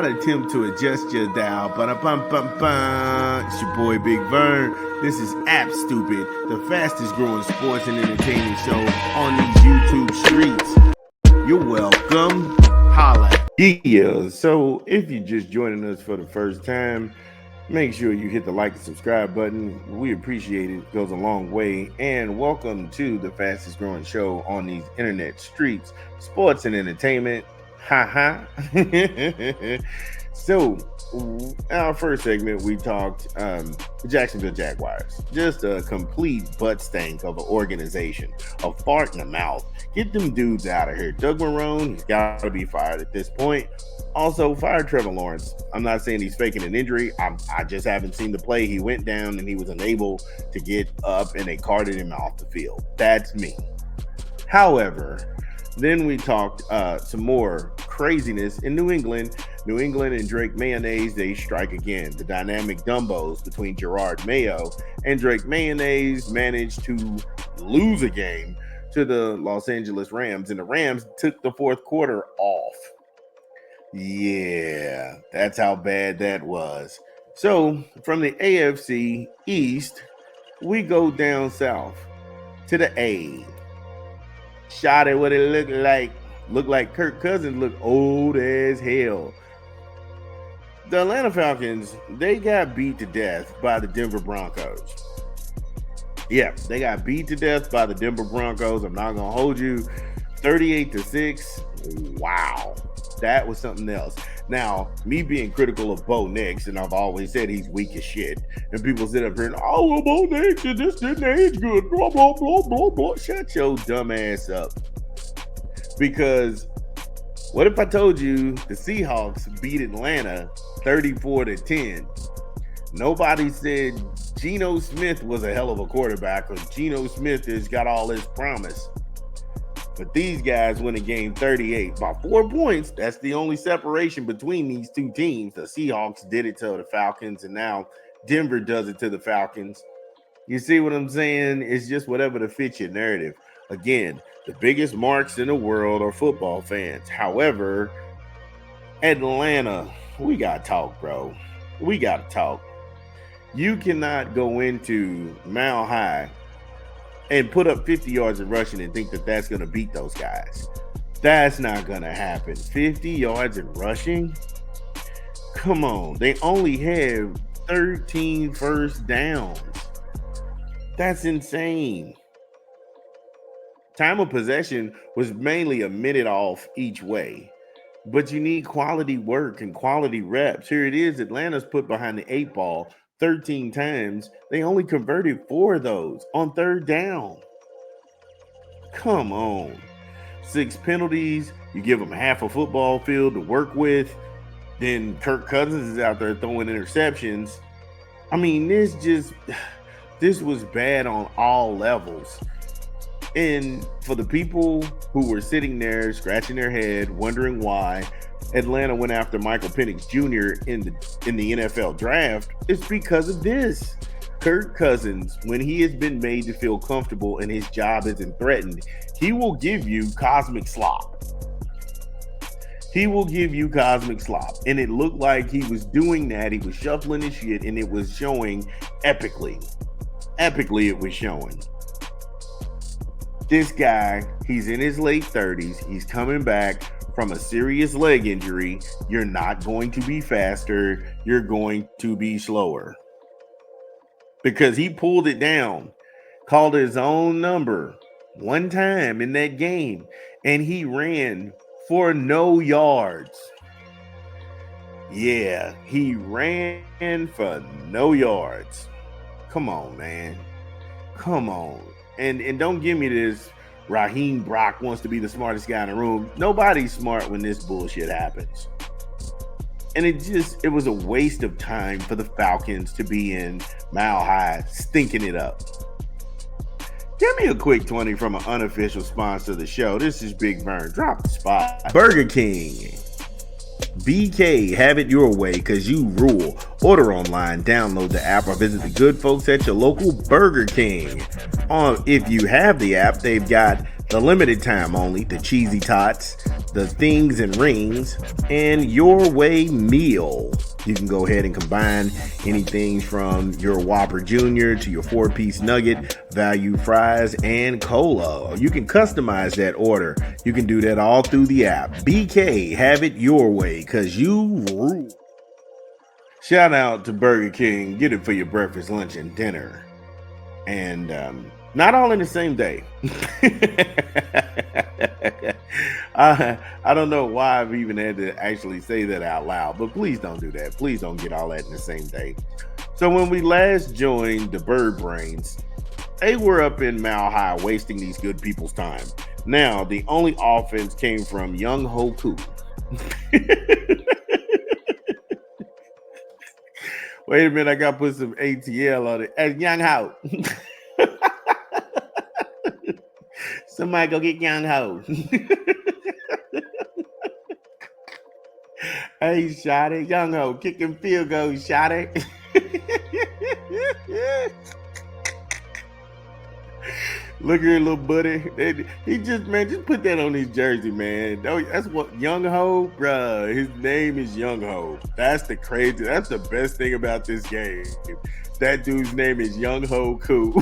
not attempt to adjust your dial. Ba-da-bum-bum-bum. It's your boy Big Vern. This is App Stupid, the fastest growing sports and entertainment show on these YouTube streets. You're welcome. Holla. Yeah, so if you're just joining us for the first time, make sure you hit the like and subscribe button. We appreciate it. It goes a long way. And welcome to the fastest growing show on these internet streets, sports and entertainment. Ha. So, our first segment, we talked the Jacksonville Jaguars. Just a complete butt stank of an organization. A fart in the mouth. Get them dudes out of here. Doug Marrone, he's got to be fired at this point. Also, fire Trevor Lawrence. I'm not saying he's faking an injury. I just haven't seen the play. He went down and he was unable to get up and they carted him off the field. That's me. However, then we talked some more craziness in New England. New England and Drake Mayonnaise, they strike again. The dynamic Dumbos between Gerard Mayo and Drake Mayonnaise managed to lose a game to the Los Angeles Rams, and the Rams took the fourth quarter off. Yeah, that's how bad that was. So from the AFC East, we go down south to the A. Shot at what it looked like. Looked like Kirk Cousins looked old as hell. The Atlanta Falcons, they got beat to death by the Denver Broncos. Yeah, they got beat to death by the Denver Broncos. I'm not going to hold you. 38-6. Wow. That was something else. Now, me being critical of Bo Nix, and I've always said he's weak as shit, and people sit up here and, oh, well, Bo Nix, this didn't age good, blah, blah, blah, blah, blah. Shut your dumb ass up. Because what if I told you the Seahawks beat Atlanta 34-10? Nobody said Geno Smith was a hell of a quarterback, or Geno Smith has got all his promise. But these guys win a game 38 by 4 points. That's the only separation between these two teams. The Seahawks did it to the Falcons, and now Denver does it to the Falcons. You see what I'm saying? It's just whatever to fit your narrative. Again, the biggest marks in the world are football fans. However, Atlanta, we got to talk, bro. We got to talk. You cannot go into Mile High and put up 50 yards of rushing and think that that's going to beat those guys. That's not going to happen. 50 yards of rushing? Come on. They only have 13 first downs. That's insane. Time of possession was mainly a minute off each way. But you need quality work and quality reps. Here it is. Atlanta's put behind the 8 ball 13 times. They only converted 4 of those on third down. Come on. 6 penalties. You give them half a football field to work with. Then Kirk Cousins is out there throwing interceptions. I mean, this was bad on all levels. And for the people who were sitting there scratching their head, wondering why Atlanta went after Michael Penix Jr. in the NFL draft, it's because of this. Kirk Cousins, when he has been made to feel comfortable and his job isn't threatened, he will give you cosmic slop. He will give you cosmic slop. And it looked like he was doing that. He was shuffling his shit, and it was showing epically. Epically, it was showing. This guy, he's in his late 30s. He's coming back from a serious leg injury. You're not going to be faster. You're going to be slower. Because he pulled it down, called his own number one time in that game, and he ran for no yards. Yeah, he ran for no yards. Come on, man. Come on. And don't give me this Raheem Brock wants to be the smartest guy in the room. Nobody's smart when this bullshit happens. And it was a waste of time for the Falcons to be in Mile High stinking it up. Give me a quick 20 from an unofficial sponsor of the show. This is Big Vern. Drop the spot. Burger King. BK, have it your way because you rule. Order online, download the app, or visit the good folks at your local Burger King. If you have the app, they've got the limited time only, the cheesy tots, the things and rings, and your way meal. You can go ahead and combine anything from your Whopper Jr. to your 4-piece nugget, value fries, and cola. You can customize that order. You can do that all through the app. BK, have it your way, because you rule. Shout out to Burger King. Get it for your breakfast, lunch, and dinner. And not all in the same day. I don't know why I've even had to actually say that out loud, but please don't do that. Please don't get all that in the same day. So when we last joined the Bird Brains, they were up in Mile High wasting these good people's time. Now, the only offense came from Young Hoku. Wait a minute, I got to put some ATL on it. As Young Ho. Somebody go get Young Ho. Hey, shot it. Young Ho, kicking field goal, shot it. Look here, little buddy. He just put that on his jersey, man. That's what Young Ho, bruh. His name is Young Ho. That's the best thing about this game. That dude's name is Young Ho Koo.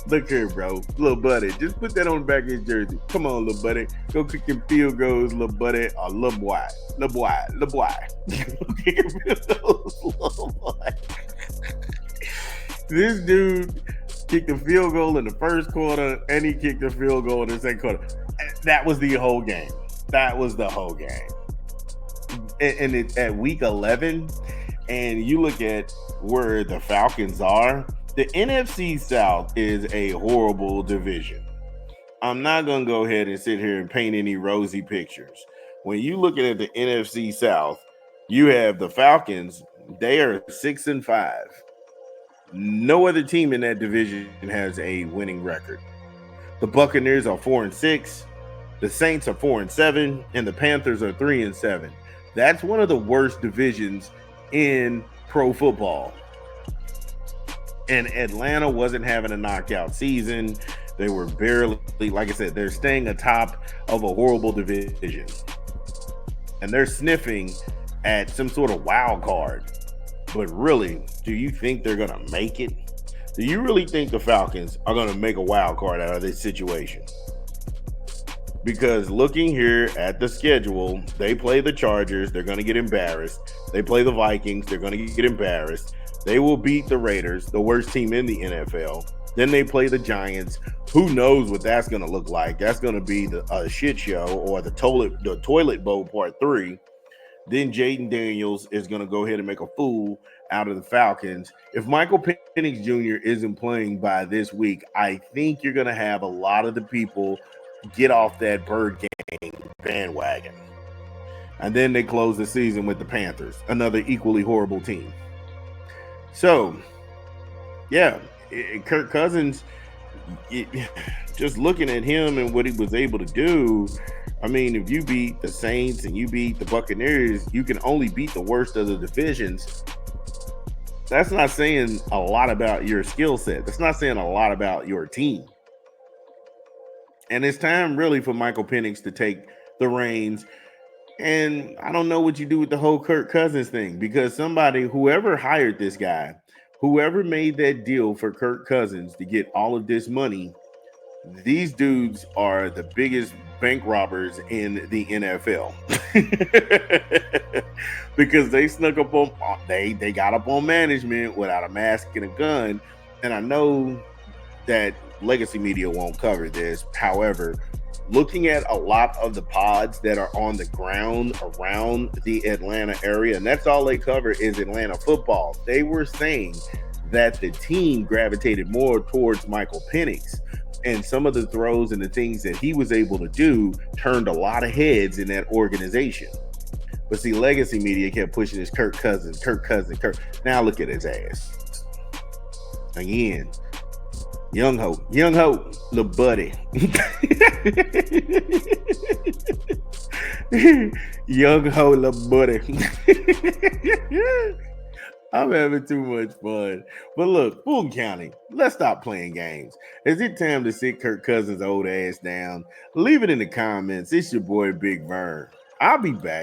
Look here, bro. Little buddy. Just put that on the back of his jersey. Come on, little buddy. Go kick them field goals, little buddy. Or little boy. Little boy. Little boy. Little boy. This dude kicked a field goal in the first quarter, and he kicked a field goal in the second quarter. That was the whole game. That was the whole game. And it's at week 11, and you look at where the Falcons are. The NFC South is a horrible division. I'm not going to go ahead and sit here and paint any rosy pictures. When you look at the NFC South, you have the Falcons. They are 6-5. No other team in that division has a winning record. The Buccaneers are 4-6. The Saints are 4-7, and the Panthers are 3-7. That's one of the worst divisions in pro football. And Atlanta wasn't having a knockout season. They were barely, like I said, they're staying atop of a horrible division. And they're sniffing at some sort of wild card. But really, do you think they're going to make it? Do you really think the Falcons are going to make a wild card out of this situation? Because looking here at the schedule, they play the Chargers. They're going to get embarrassed. They play the Vikings. They're going to get embarrassed. They will beat the Raiders, the worst team in the NFL. Then they play the Giants. Who knows what that's going to look like? That's going to be a shit show, or the toilet bowl part 3. Then Jaden Daniels is going to go ahead and make a fool out of the Falcons. If Michael Penix Jr. isn't playing by this week, I think you're going to have a lot of the people get off that Bird Gang bandwagon. And then they close the season with the Panthers, another equally horrible team. So, yeah, Kirk Cousins, just looking at him and what he was able to do, I mean, if you beat the Saints and you beat the Buccaneers, you can only beat the worst of the divisions. That's not saying a lot about your skill set. That's not saying a lot about your team. And it's time really for Michael Penix to take the reins. And I don't know what you do with the whole Kirk Cousins thing, because whoever hired this guy, whoever made that deal for Kirk Cousins to get all of this money, these dudes are the biggest bank robbers in the NFL. Because they snuck up on, they got up on management without a mask and a gun. And I know that legacy media won't cover this. However, looking at a lot of the pods that are on the ground around the Atlanta area, and that's all they cover is Atlanta football, they were saying that the team gravitated more towards Michael Penix. And some of the throws and the things that he was able to do turned a lot of heads in that organization. But see, legacy media kept pushing this Kirk Cousins. Now look at his ass. Again, Young Ho, little buddy. Young Ho, little buddy. I'm having too much fun. But look, Fulton County, let's stop playing games. Is it time to sit Kirk Cousins' old ass down? Leave it in the comments. It's your boy Big Vern. I'll be back.